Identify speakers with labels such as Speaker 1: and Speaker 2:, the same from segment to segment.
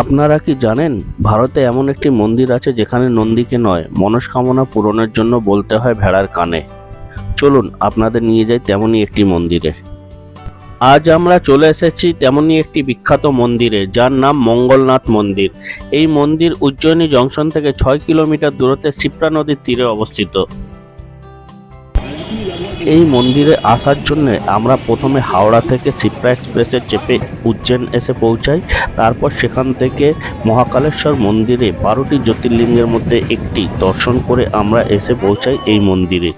Speaker 1: আপনারা কি জানেন ভারতে এমন একটি মন্দির আছে যেখানে নন্দীকে নয় মনস্কামনা পূরণের জন্য বলতে হয় ভেড়ার কানে। চলুন আপনাদের নিয়ে যাই তেমনই একটি মন্দিরে। আজ আমরা চলে এসেছি তেমনই একটি বিখ্যাত মন্দিরে, যার নাম মঙ্গলনাথ মন্দির। এই মন্দির উজ্জয়িনী জংশন থেকে 6 কিলোমিটার দূরত্বে শিপ্রা নদীর তীরে অবস্থিত। এই মন্দিরে আসার জন্য আমরা প্রথমে হাওড়া থেকে শিপ্রা এক্সপ্রেসে চেপে উজ্জয়ন এসে পৌঁছাই। তারপর সেখান থেকে মহাকালেশ্বর মন্দিরে 12টি জ্যোতির্লিঙ্গের মধ্যে একটি দর্শন করে আমরা এসে পৌঁছাই এই মন্দিরে।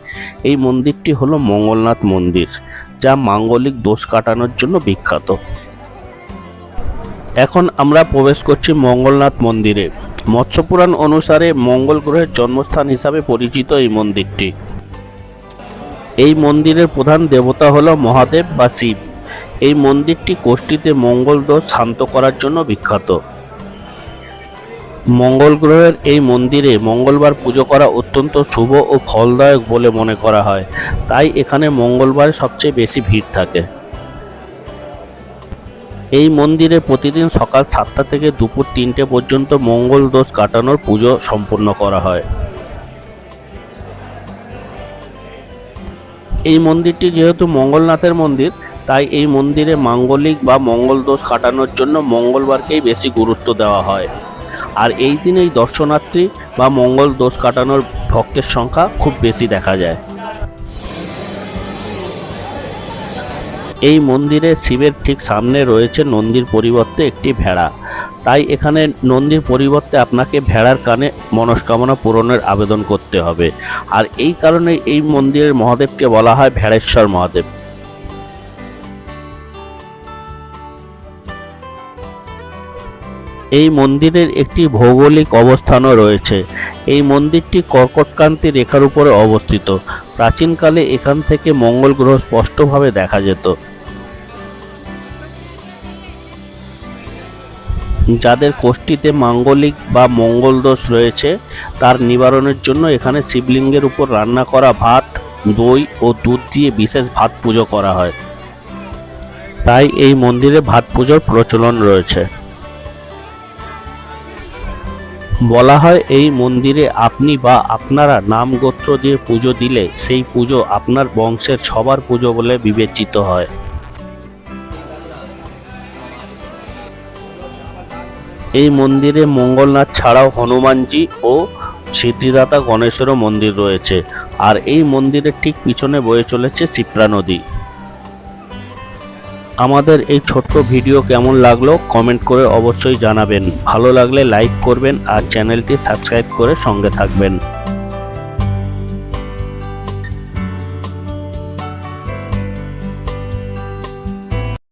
Speaker 1: এই মন্দিরটি হলো মঙ্গলনাথ মন্দির, যা মাঙ্গলিক দোষ কাটানোর জন্য বিখ্যাত। এখন আমরা প্রবেশ করছি মঙ্গলনাথ মন্দিরে। মৎস্যপুরাণ অনুসারে মঙ্গল গ্রহের জন্মস্থান হিসাবে পরিচিত এই মন্দিরটি। এই মন্দিরের প্রধান দেবতা হলো মহাদেব বা শিব। এই মন্দিরটি কোষ্ঠীতে মঙ্গল দোষ শান্ত করার জন্য বিখ্যাত। মঙ্গল গ্রহের এই মন্দিরে মঙ্গলবার পুজো করা অত্যন্ত শুভ ও ফলদায়ক বলে মনে করা হয়, তাই এখানে মঙ্গলবার সবচেয়ে বেশি ভিড় থাকে। এই মন্দিরে প্রতিদিন সকাল 7টা থেকে দুপুর 3টে পর্যন্ত মঙ্গল দোষ কাটানোর পুজো সম্পন্ন করা হয়। এই মন্দিরটি যেহেতু মঙ্গলনাথের মন্দির, তাই এই মন্দিরে মাঙ্গলিক বা মঙ্গল দোষ কাটানোর জন্য মঙ্গলবারকেই বেশি গুরুত্ব দেওয়া হয়। আর এই দিনেই দর্শনার্থী বা মঙ্গল দোষ কাটানোর ভক্তের সংখ্যা খুব বেশি দেখা যায়। এই মন্দিরে শিবের ঠিক সামনে রয়েছে নন্দীর পরিবর্তে একটি ভেড়া, তাই এখানে নন্দীর পরিবর্তে আপনাকে ভেড়ার কানে মনস্কামনা পূরণের আবেদন করতে হবে। আর এই কারণে এই মন্দিরের মহাদেবকে বলা হয় ভেড়েশ্বর মহাদেব। এই মন্দিরের একটি ভৌগোলিক অবস্থানও রয়েছে। এই মন্দিরটি কর্কটক্রান্তি রেখার উপরে অবস্থিত। প্রাচীনকালে এখান থেকে মঙ্গল গ্রহ স্পষ্টভাবে দেখা যেত। যাদের কোষ্ঠীতে মাঙ্গলিক বা মঙ্গল দোষ রয়েছে, তার নিবারণের জন্য এখানে শিবলিঙ্গের উপর রান্না করা ভাত, দই ও দুধ দিয়ে বিশেষ ভাত পুজো করা হয়। তাই এই মন্দিরে ভাত পুজোর প্রচলন রয়েছে। বলা হয় এই মন্দিরে আপনি বা আপনারা নাম গোত্র দিয়ে পুজো দিলে সেই পুজো আপনার বংশের সবার পুজো বলে বিবেচিত হয়। এই মন্দিরে মঙ্গলনাথ ছাড়াও হনুমানজি ও সিদ্ধিদাতা গণেশেরও মন্দির রয়েছে। আর এই মন্দিরের ঠিক পিছনে বয়ে চলেছে শিপ্রা নদী। আমাদের এই ছোট্ট ভিডিও কেমন লাগলো কমেন্ট করে অবশ্যই জানাবেন। ভালো লাগলে লাইক করবেন আর চ্যানেলটি সাবস্ক্রাইব করে সঙ্গে থাকবেন।